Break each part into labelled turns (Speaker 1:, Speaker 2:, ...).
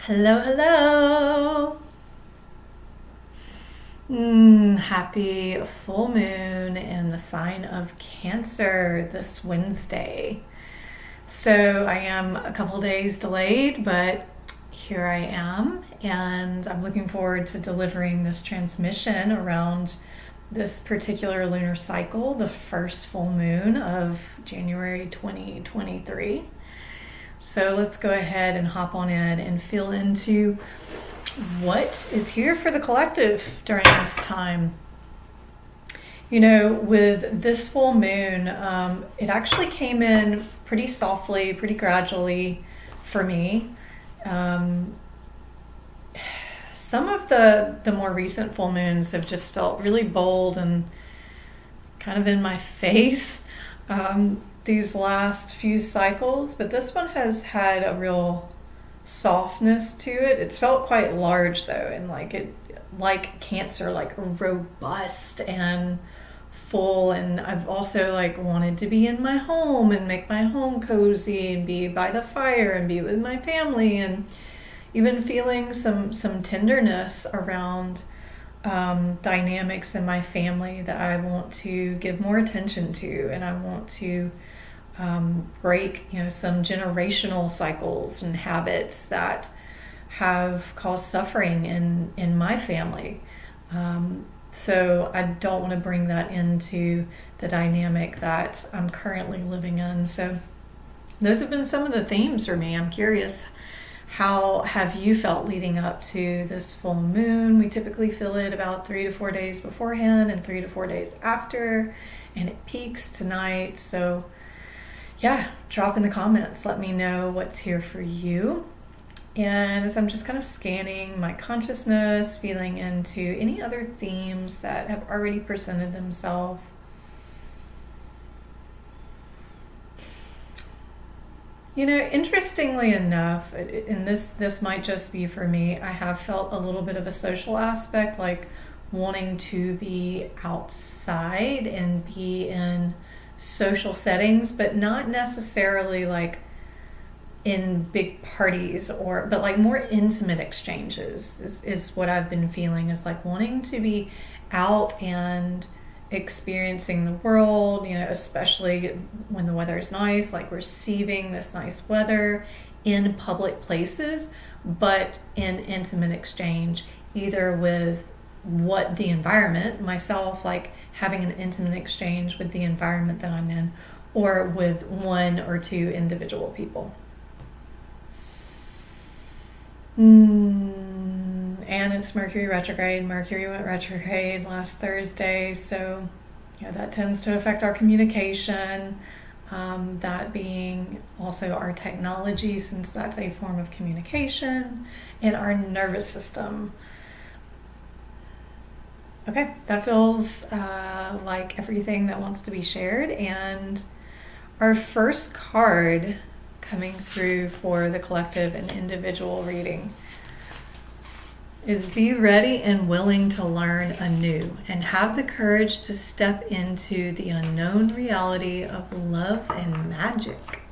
Speaker 1: Hello, hello. Happy full moon in the sign of Cancer this Wednesday. So I am a couple days delayed, but here I am, and I'm looking forward to delivering this transmission around this particular lunar cycle, the first full moon of January 2023. So let's go ahead and hop on in and feel into what is here for the collective during this time. With this full moon, it actually came in pretty softly, pretty gradually for me. Some of the more recent full moons have just felt really bold and kind of in my face these last few cycles, but this one has had a real softness to it. It's felt quite large though, and like Cancer, like robust and full. And I've also wanted to be in my home and make my home cozy and be by the fire and be with my family, and even feeling some tenderness around dynamics in my family that I want to give more attention to, and I want to break some generational cycles and habits that have caused suffering in my family. So I don't want to bring that into the dynamic that I'm currently living in. So those have been some of the themes for me. I'm curious, how have you felt leading up to this full moon? We typically feel it about 3 to 4 days beforehand and 3 to 4 days after, and it peaks tonight. So yeah, drop in the comments. Let me know what's here for you. And as I'm just kind of scanning my consciousness, feeling into any other themes that have already presented themselves. Interestingly enough, and this might just be for me, I have felt a little bit of a social aspect, like wanting to be outside and be in social settings, but not necessarily like in big parties, but like more intimate exchanges is what I've been feeling, is like wanting to be out and experiencing the world, especially when the weather is nice, like receiving this nice weather in public places, but in intimate exchange, either with what the environment, myself, like having an intimate exchange with the environment that I'm in, or with one or two individual people. And it's Mercury retrograde. Mercury went retrograde last Thursday, so that tends to affect our communication, that being also our technology, since that's a form of communication, and our nervous system. Okay, that feels like everything that wants to be shared. And our first card coming through for the collective and individual reading is: be ready and willing to learn anew and have the courage to step into the unknown reality of love and magic.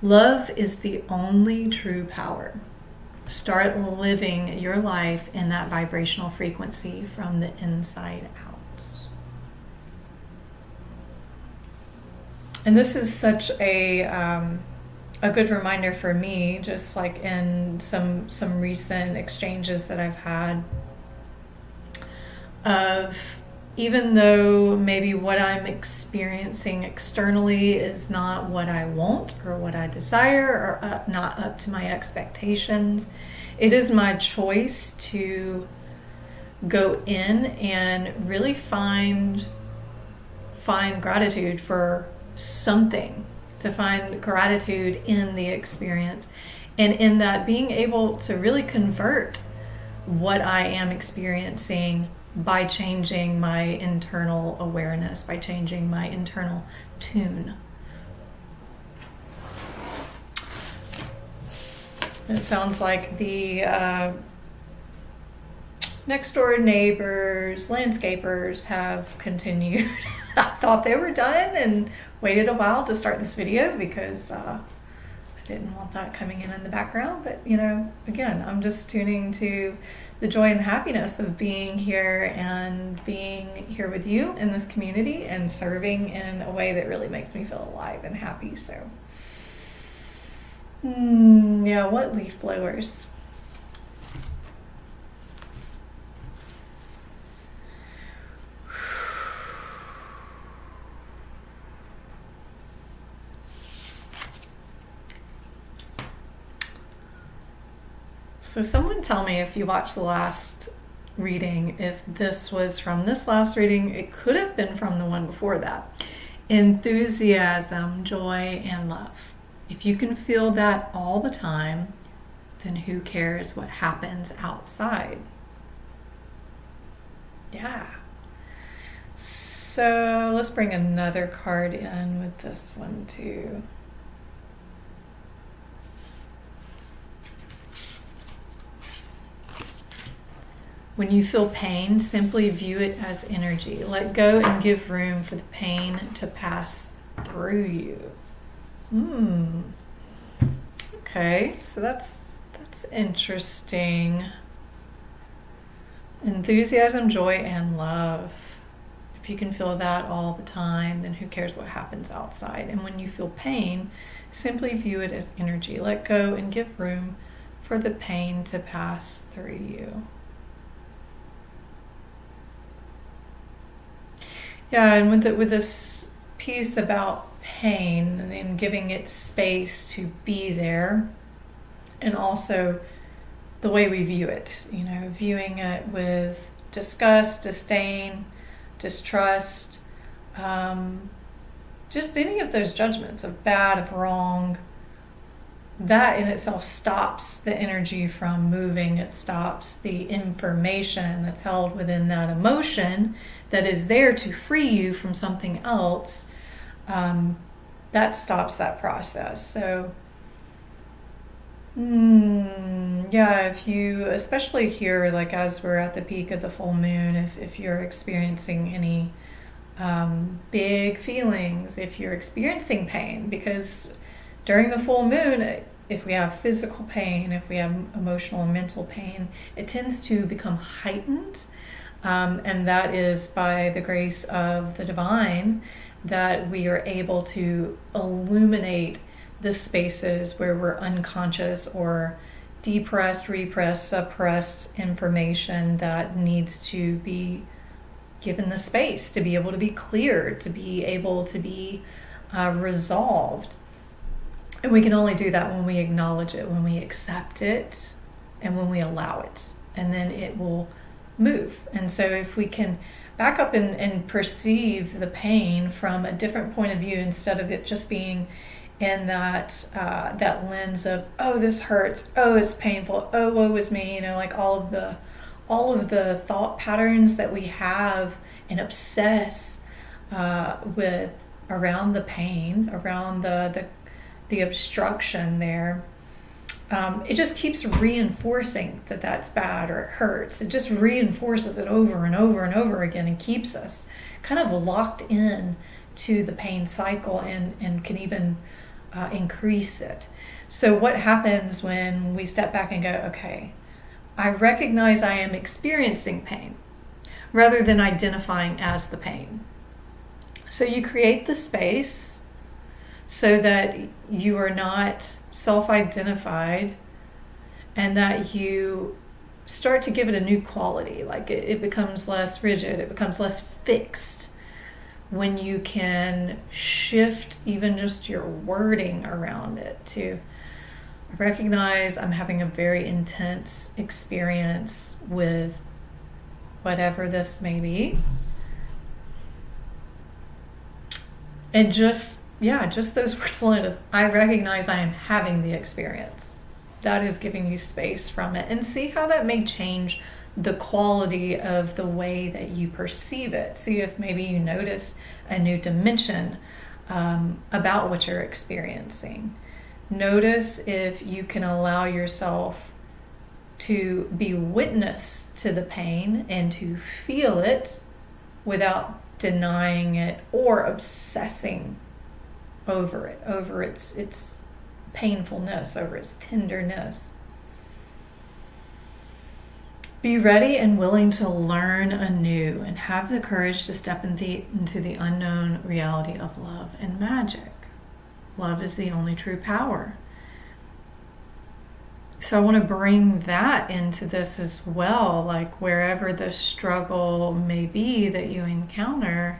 Speaker 1: Love is the only true power. Start living your life in that vibrational frequency from the inside out. And this is such a good reminder for me, just like in some recent exchanges that I've had, of even though maybe what I'm experiencing externally is not what I want or what I desire, or not up to my expectations, it is my choice to go in and really find gratitude for something, to find gratitude in the experience, and in that being able to really convert what I am experiencing by changing my internal awareness, by changing my internal tune. It sounds like the next door neighbors, landscapers, have continued. I thought they were done and waited a while to start this video because I I didn't want that coming in the background, but again, I'm just tuning to the joy and the happiness of being here and being here with you in this community and serving in a way that really makes me feel alive and happy. So, yeah, what leaf blowers? So someone tell me, if you watched the last reading, if this was from this last reading. It could have been from the one before that. Enthusiasm, joy, and love. If you can feel that all the time, then who cares what happens outside? Yeah. So let's bring another card in with this one too. When you feel pain, simply view it as energy. Let go and give room for the pain to pass through you. Okay, so that's interesting. Enthusiasm, joy, and love. If you can feel that all the time, then who cares what happens outside? And when you feel pain, simply view it as energy. Let go and give room for the pain to pass through you. Yeah, and with this piece about pain and giving it space to be there, and also the way we view it, viewing it with disgust, disdain, distrust, just any of those judgments of bad, of wrong, that in itself stops the energy from moving. It stops the information that's held within that emotion that is there to free you from something else. That stops that process. So, yeah, if you, especially here, like as we're at the peak of the full moon, if you're experiencing any big feelings, if you're experiencing pain, because during the full moon, if we have physical pain, if we have emotional and mental pain, it tends to become heightened. And that is by the grace of the divine that we are able to illuminate the spaces where we're unconscious or depressed, repressed, suppressed information that needs to be given the space to be able to be cleared, to be able to be resolved. And we can only do that when we acknowledge it, when we accept it, and when we allow it. And then it will move. And so if we can back up and perceive the pain from a different point of view, instead of it just being in that lens of, oh, this hurts, oh, it's painful, oh, woe is me, like all of the thought patterns that we have and obsess with around the pain, around the obstruction there, it just keeps reinforcing that that's bad or it hurts. It just reinforces it over and over and over again and keeps us kind of locked in to the pain cycle and can even increase it. So what happens when we step back and go, okay, I recognize I am experiencing pain rather than identifying as the pain. So you create the space so that you are not self-identified and that you start to give it a new quality. Like it becomes less rigid, it becomes less fixed when you can shift even just your wording around it to recognize I'm having a very intense experience with whatever this may be. And just those words alone of, I recognize I am having the experience. That is giving you space from it. And see how that may change the quality of the way that you perceive it. See if maybe you notice a new dimension about what you're experiencing. Notice if you can allow yourself to be witness to the pain and to feel it without denying it or obsessing over its painfulness, over its tenderness. Be ready and willing to learn anew and have the courage to step into the unknown reality of love and magic. Love is the only true power. So I want to bring that into this as well, like wherever the struggle may be that you encounter,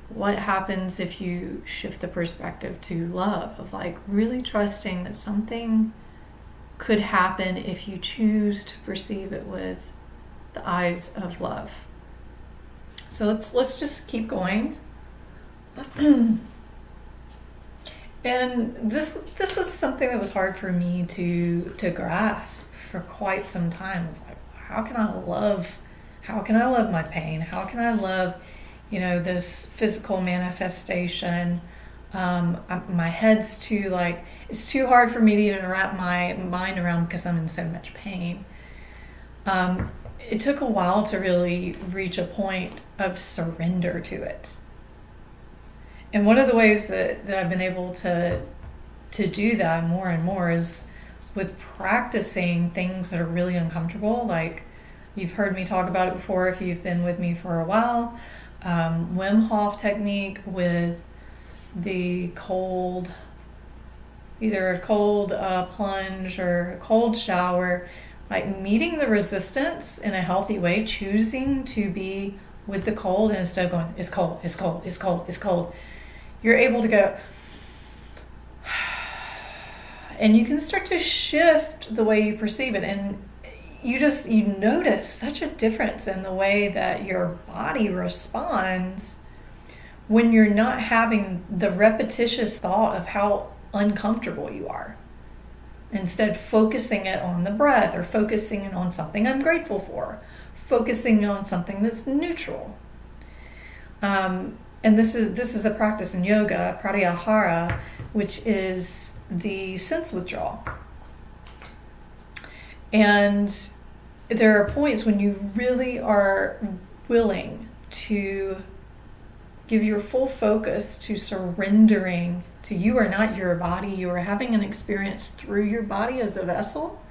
Speaker 1: what happens if you shift the perspective to love, of like really trusting that something could happen if you choose to perceive it with the eyes of love. So let's just keep going. And this was something that was hard for me to grasp for quite some time. Like, how can I love my pain? How can I love, this physical manifestation? My head's too, it's too hard for me to even wrap my mind around because I'm in so much pain. It took a while to really reach a point of surrender to it. And one of the ways that I've been able to do that more and more is with practicing things that are really uncomfortable. Like, you've heard me talk about it before if you've been with me for a while. Wim Hof technique with the cold, either a cold plunge or a cold shower, like meeting the resistance in a healthy way, choosing to be with the cold instead of going, it's cold, it's cold, it's cold, it's cold. You're able to go, and you can start to shift the way you perceive it. And you notice such a difference in the way that your body responds when you're not having the repetitious thought of how uncomfortable you are. Instead, focusing it on the breath, or focusing it on something I'm grateful for, focusing on something that's neutral. And this is a practice in yoga, pratyahara, which is the sense withdrawal. And there are points when you really are willing to give your full focus to surrendering to you are not your body. You are having an experience through your body as a vessel.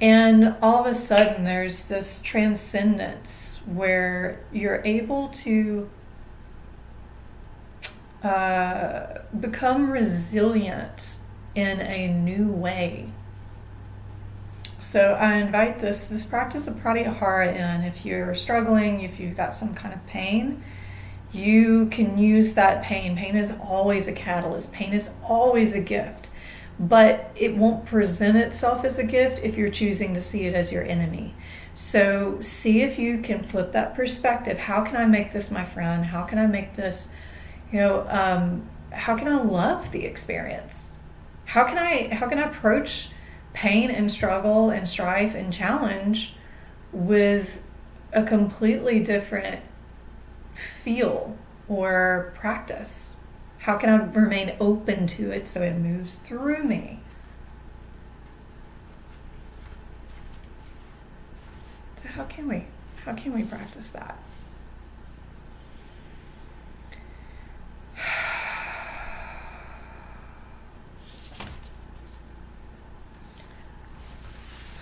Speaker 1: And all of a sudden there's this transcendence where you're able to become resilient in a new way. So I invite this practice of pratyahara in. If you're struggling, if you've got some kind of pain, you can use that pain. Pain is always a catalyst. Pain is always a gift. But it won't present itself as a gift if you're choosing to see it as your enemy. So see if you can flip that perspective. How can I make this my friend? How can I make this, how can I love the experience? How can I approach pain and struggle and strife and challenge with a completely different feel or practice? How can I remain open to it so it moves through me? So how can we practice that?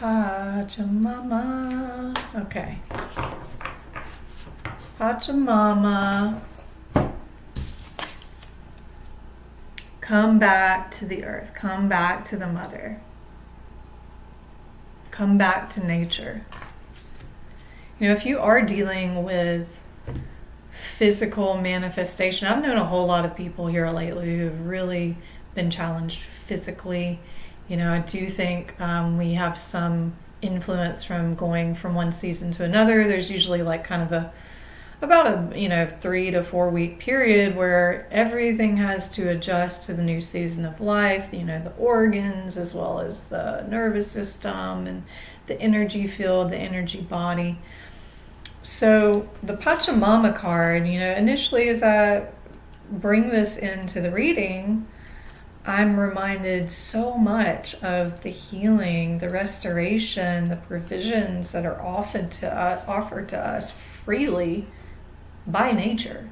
Speaker 1: Pachamama. Okay. Pachamama. Come back to the earth. Come back to the mother. Come back to nature. If you are dealing with physical manifestation, I've known a whole lot of people here lately who have really been challenged physically. I do think we have some influence from going from one season to another. There's usually about a 3 to 4 week period where everything has to adjust to the new season of life, the organs as well as the nervous system and the energy field, the energy body. So the Pachamama card, initially as I bring this into the reading, I'm reminded so much of the healing, the restoration, the provisions that are offered to us freely by nature.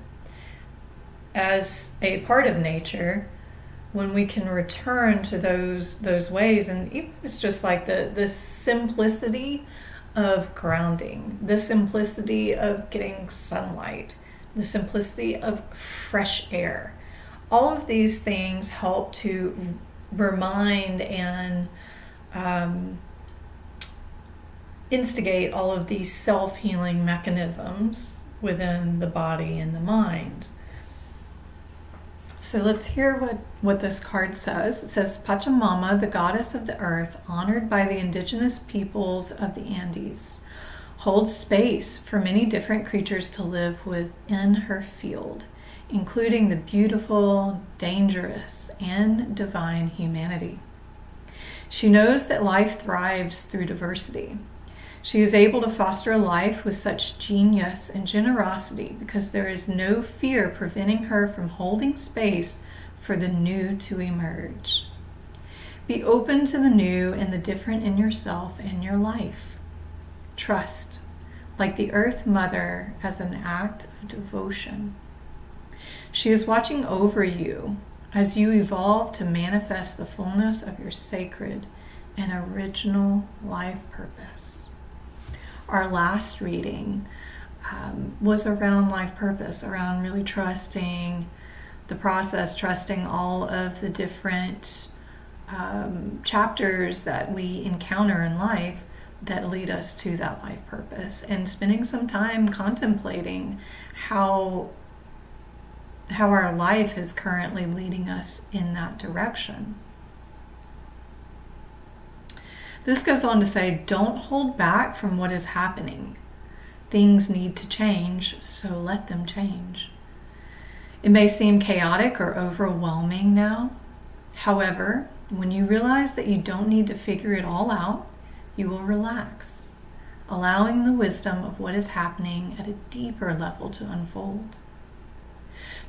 Speaker 1: As a part of nature, when we can return to those ways, and even it's just like the simplicity of grounding, the simplicity of getting sunlight, the simplicity of fresh air. All of these things help to remind and instigate all of these self-healing mechanisms within the body and the mind. So let's hear what this card says. It says, Pachamama, the goddess of the earth, honored by the indigenous peoples of the Andes, holds space for many different creatures to live within her field, including the beautiful, dangerous, and divine humanity. She knows that life thrives through diversity. She is able to foster a life with such genius and generosity because there is no fear preventing her from holding space for the new to emerge. Be open to the new and the different in yourself and your life. Trust, like the Earth Mother, as an act of devotion. She is watching over you as you evolve to manifest the fullness of your sacred and original life purpose. Our last reading was around life purpose, around really trusting the process, trusting all of the different chapters that we encounter in life that lead us to that life purpose, and spending some time contemplating how our life is currently leading us in that direction. This goes on to say, don't hold back from what is happening. Things need to change, so let them change. It may seem chaotic or overwhelming now. However, when you realize that you don't need to figure it all out, you will relax, allowing the wisdom of what is happening at a deeper level to unfold.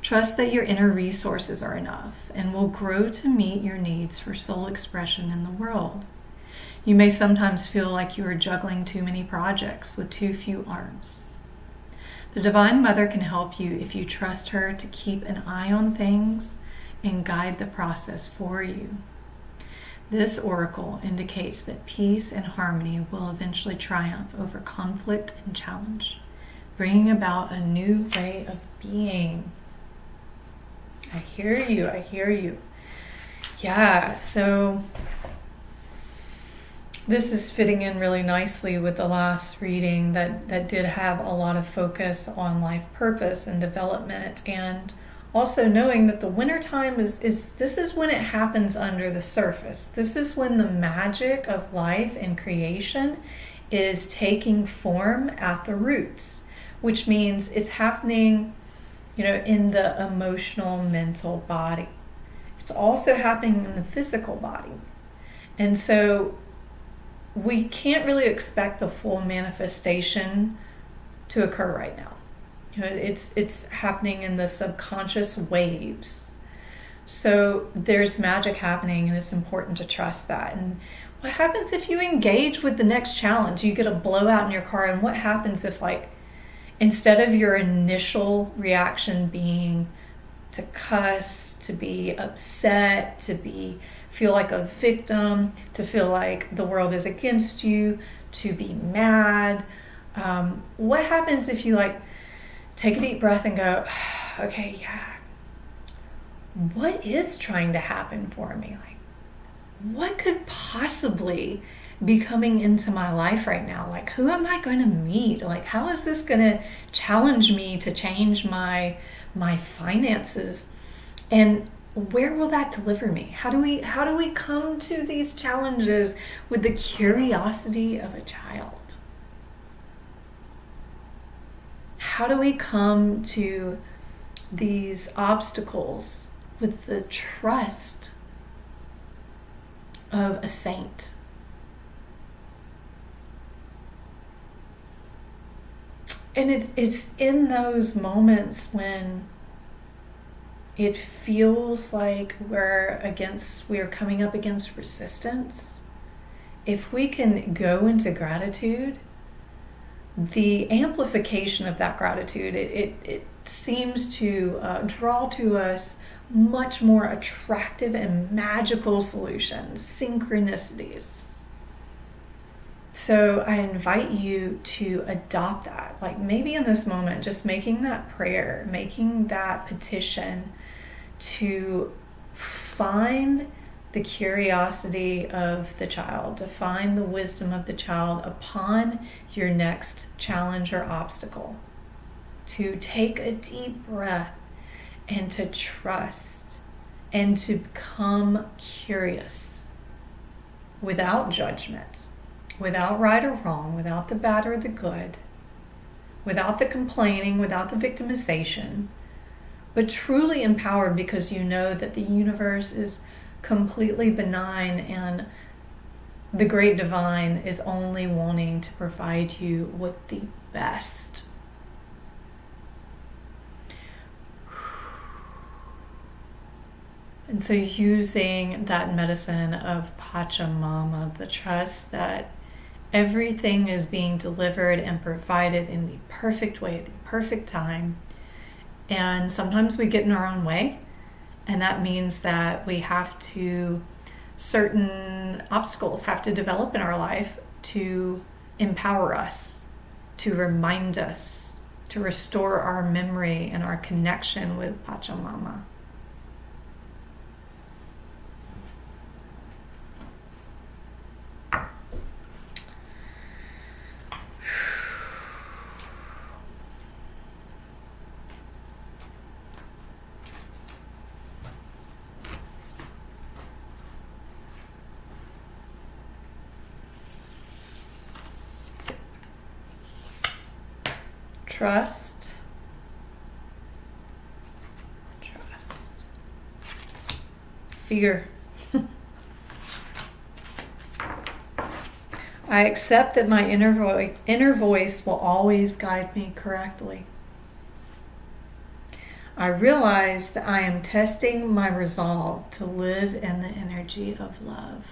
Speaker 1: Trust that your inner resources are enough and will grow to meet your needs for soul expression in the world. You may sometimes feel like you are juggling too many projects with too few arms. The Divine Mother can help you if you trust her to keep an eye on things and guide the process for you. This oracle indicates that peace and harmony will eventually triumph over conflict and challenge, bringing about a new way of being. I hear you. Yeah, so this is fitting in really nicely with the last reading that did have a lot of focus on life purpose and development, and also knowing that the wintertime is this is when it happens under the surface. This is when the magic of life and creation is taking form at the roots, which means it's happening, in the emotional, mental body. It's also happening in the physical body. And so we can't really expect the full manifestation to occur right now. It's happening in the subconscious waves. So there's magic happening, and it's important to trust that. And what happens if you engage with the next challenge? You get a blowout in your car, and what happens if, instead of your initial reaction being to cuss, to be upset, to feel like a victim, to feel like the world is against you, to be mad, what happens if you take a deep breath and go, okay, yeah, what is trying to happen for me? What could possibly be coming into my life right now? Who am I going to meet? How is this going to challenge me to change my finances? And where will that deliver me? How do we come to these challenges with the curiosity of a child? How do we come to these obstacles with the trust of a saint? And it's in those moments when it feels like we're coming up against resistance. If we can go into gratitude, the amplification of that gratitude, it seems to draw to us much more attractive and magical solutions, synchronicities. So I invite you to adopt that. Like maybe in this moment, just making that prayer, making that petition to find the curiosity of the child, to find the wisdom of the child upon your next challenge or obstacle. To take a deep breath and to trust and to become curious without judgment, without right or wrong, without the bad or the good, without the complaining, without the victimization, but truly empowered because you know that the universe is completely benign and the great divine is only wanting to provide you with the best. And so using that medicine of Pachamama, the trust that everything is being delivered and provided in the perfect way, at the perfect time. And sometimes we get in our own way. And that means that we have to, certain obstacles have to develop in our life to empower us, to remind us, to restore our memory and our connection with Pachamama. Trust. Fear. I accept that my inner voice will always guide me correctly. I realize that I am testing my resolve to live in the energy of love.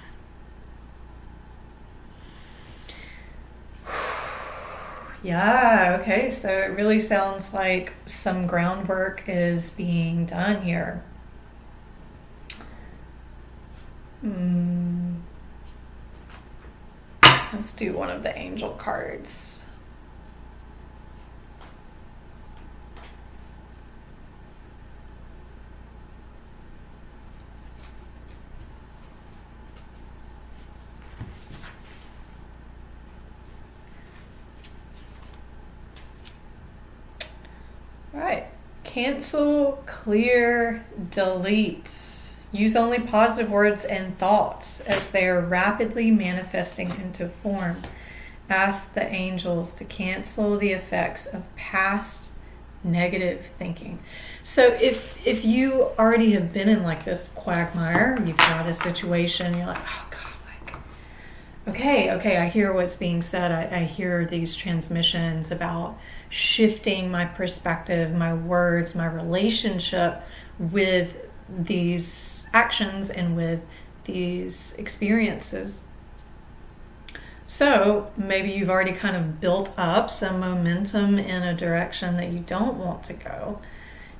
Speaker 1: Yeah, okay, so it really sounds like some groundwork is being done here. Let's do one of the angel cards. All right, cancel, clear, delete. Use only positive words and thoughts as they are rapidly manifesting into form. Ask the angels to cancel the effects of past negative thinking. So if you already have been in like this quagmire, you've got a situation, you're like, oh God, like, okay, I hear what's being said. I hear these transmissions about shifting my perspective, my words, my relationship with these actions and with these experiences. So maybe you've already kind of built up some momentum in a direction that you don't want to go.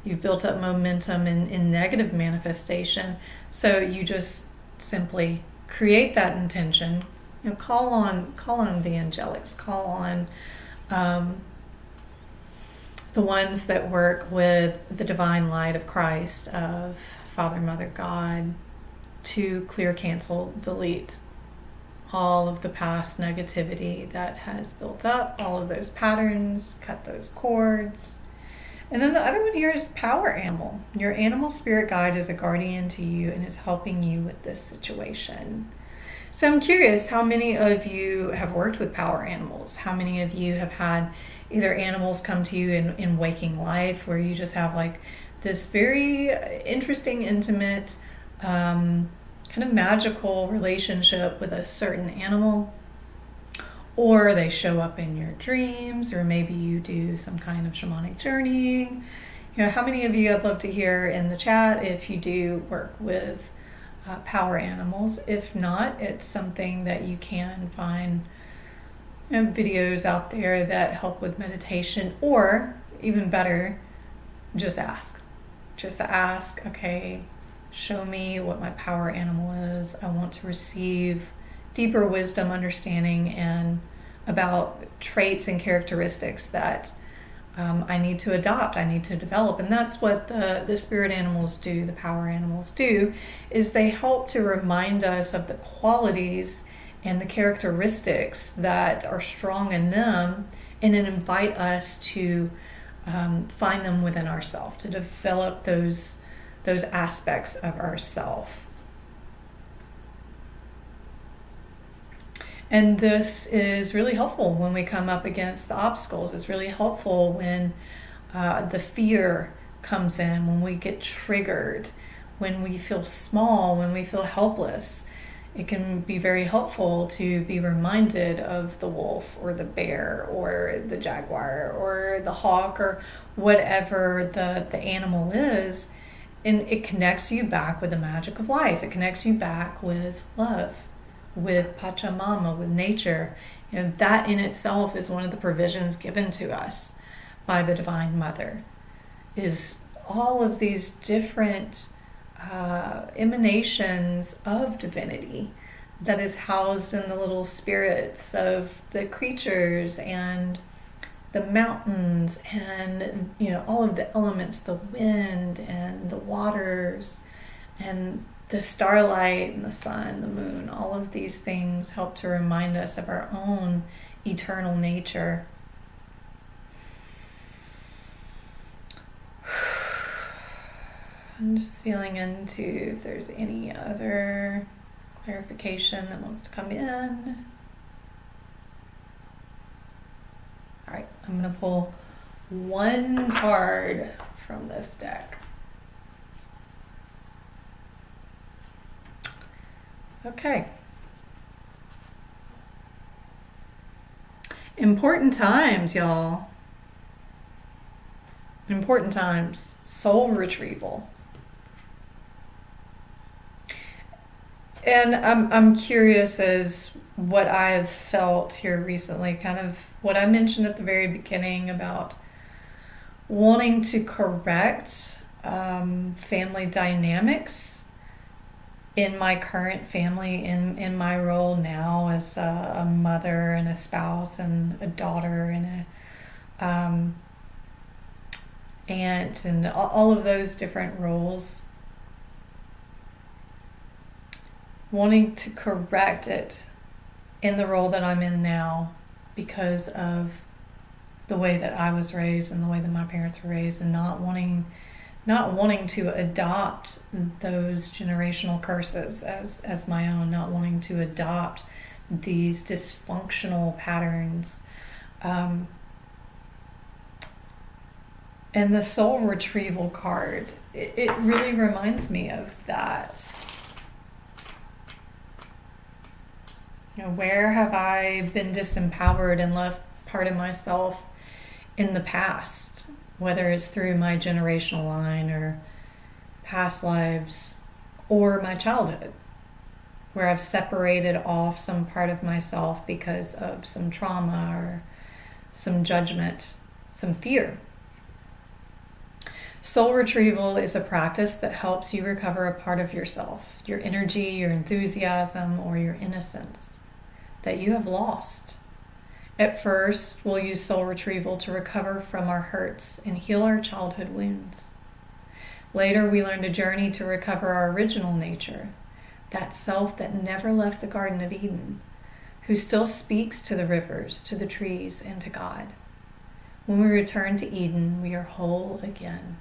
Speaker 1: You've built up momentum in negative manifestation. So you just simply create that intention. You know, call on the angelics, call on the ones that work with the divine light of Christ, of Father, Mother, God, to clear, cancel, delete all of the past negativity that has built up, all of those patterns, cut those cords. And then the other one here is power animal. Your animal spirit guide is a guardian to you and is helping you with this situation. So I'm curious, how many of you have worked with power animals? How many of you have had either animals come to you in waking life, where you just have like this very interesting, intimate, kind of magical relationship with a certain animal, or they show up in your dreams, or maybe you do some kind of shamanic journeying. You know, how many of you, I'd love to hear in the chat if you do work with power animals. If not, it's something that you can find, you know, videos out there that help with meditation, or even better, just ask. Just ask, okay, show me what my power animal is. I want to receive deeper wisdom, understanding, and about traits and characteristics that I need to adopt, I need to develop. And that's what the spirit animals do, the power animals do, is they help to remind us of the qualities and the characteristics that are strong in them, and then invite us to find them within ourselves, to develop those aspects of ourself. And this is really helpful when we come up against the obstacles. It's really helpful when the fear comes in, when we get triggered, when we feel small, when we feel helpless. It can be very helpful to be reminded of the wolf or the bear or the jaguar or the hawk or whatever the animal is. And it connects you back with the magic of life. It connects you back with love, with Pachamama, with nature. You know, that in itself is one of the provisions given to us by the Divine Mother, is all of these different emanations of divinity that is housed in the little spirits of the creatures and the mountains, and all of the elements, the wind and the waters and the starlight and the sun, the moon. All of these things help to remind us of our own eternal nature. I'm just feeling into if there's any other clarification that wants to come in. All right, I'm going to pull one card from this deck. Okay. Important times, y'all. Important times. Soul retrieval. And I'm curious as what I've felt here recently, kind of what I mentioned at the very beginning about wanting to correct family dynamics in my current family, in my role now as a mother and a spouse and a daughter and a aunt, and all of those different roles. Wanting to correct it in the role that I'm in now because of the way that I was raised and the way that my parents were raised, and not wanting to adopt those generational curses as my own, not wanting to adopt these dysfunctional patterns. And the soul retrieval card, it really reminds me of that. Where have I been disempowered and left part of myself in the past, whether it's through my generational line or past lives or my childhood, where I've separated off some part of myself because of some trauma or some judgment, some fear. Soul retrieval is a practice that helps you recover a part of yourself, your energy, your enthusiasm, or your innocence that you have lost. At first, we'll use soul retrieval to recover from our hurts and heal our childhood wounds. Later, we learn to journey to recover our original nature, that self that never left the Garden of Eden, who still speaks to the rivers, to the trees, and to God. When we return to Eden, we are whole again.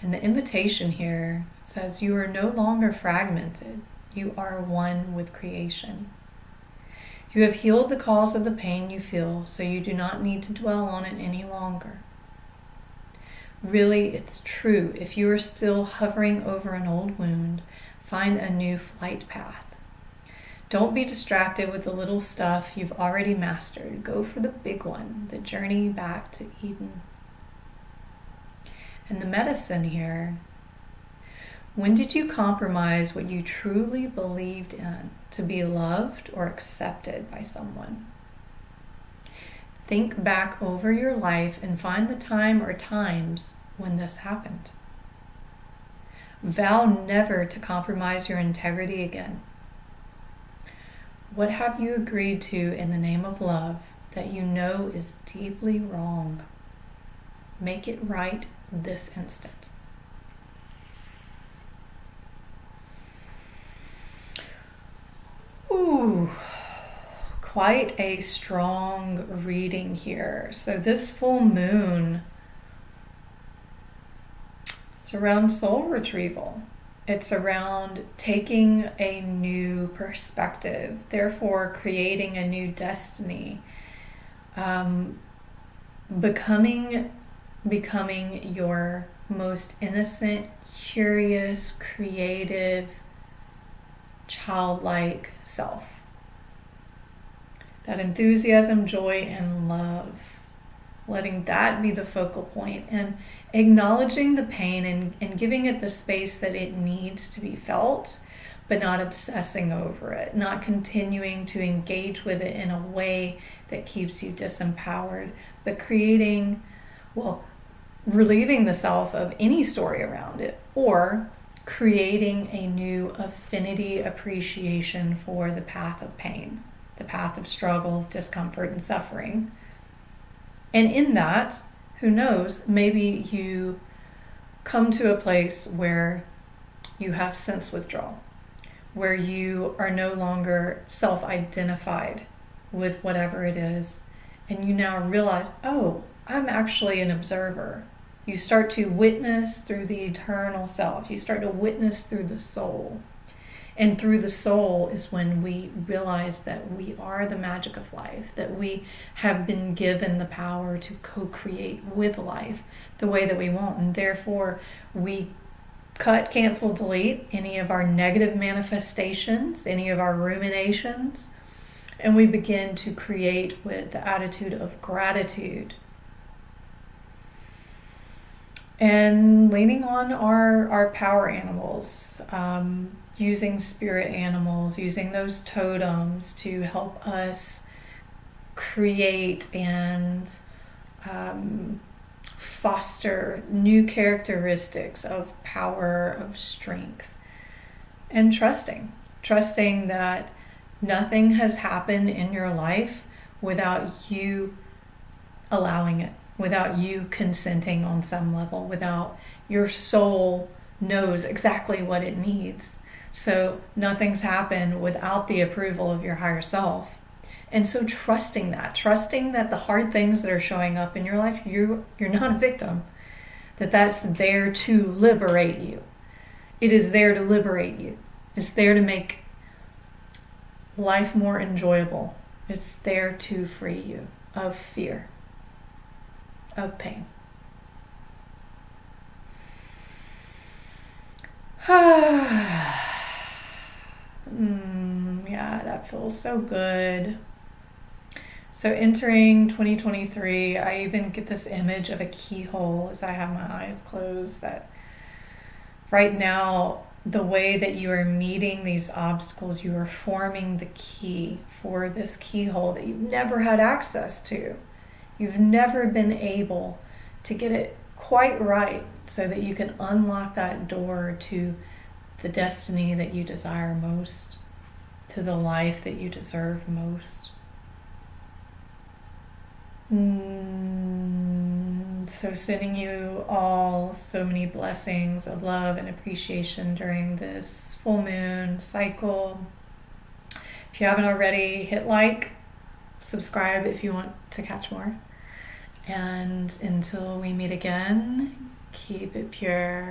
Speaker 1: And the invitation here says you are no longer fragmented. You are one with creation. You have healed the cause of the pain you feel, so you do not need to dwell on it any longer. Really, it's true. If you are still hovering over an old wound, find a new flight path. Don't be distracted with the little stuff you've already mastered. Go for the big one, the journey back to Eden. And the medicine here: when did you compromise what you truly believed in to be loved or accepted by someone? think back over your life and find the time or times when this happened. Vow never to compromise your integrity again. What have you agreed to in the name of love that you know is deeply wrong? Make it right this instant. Ooh, quite a strong reading here. So this full moon, it's around soul retrieval. It's around taking a new perspective, therefore creating a new destiny, becoming your most innocent, curious, creative, childlike self. That enthusiasm, joy, and love. Letting that be the focal point and acknowledging the pain and giving it the space that it needs to be felt, but not obsessing over it, not continuing to engage with it in a way that keeps you disempowered, but relieving the self of any story around it, or creating a new affinity appreciation for the path of pain, the path of struggle, discomfort, and suffering. And in that, who knows, maybe you come to a place where you have sense withdrawal, where you are no longer self-identified with whatever it is, and you now realize, oh, I'm actually an observer. You start to witness through the eternal self. You start to witness through the soul. And through the soul is when we realize that we are the magic of life, that we have been given the power to co-create with life the way that we want. And therefore, we cut, cancel, delete any of our negative manifestations, any of our ruminations, and we begin to create with the attitude of gratitude. And leaning on our power animals, using spirit animals, using those totems to help us create and foster new characteristics of power, of strength, and trusting that nothing has happened in your life without you allowing it, without you consenting on some level, without your soul knows exactly what it needs. So nothing's happened without the approval of your higher self. And so trusting that the hard things that are showing up in your life, you're not a victim, that's there to liberate you. It is there to liberate you. It's there to make life more enjoyable. It's there to free you of fear, of pain. Yeah, that feels so good. So entering 2023, I even get this image of a keyhole as I have my eyes closed, that right now, the way that you are meeting these obstacles, you are forming the key for this keyhole that you've never had access to. You've never been able to get it quite right so that you can unlock that door to the destiny that you desire most, to the life that you deserve most. So sending you all so many blessings of love and appreciation during this full moon cycle. If you haven't already, hit like, subscribe if you want to catch more. And until we meet again, keep it pure.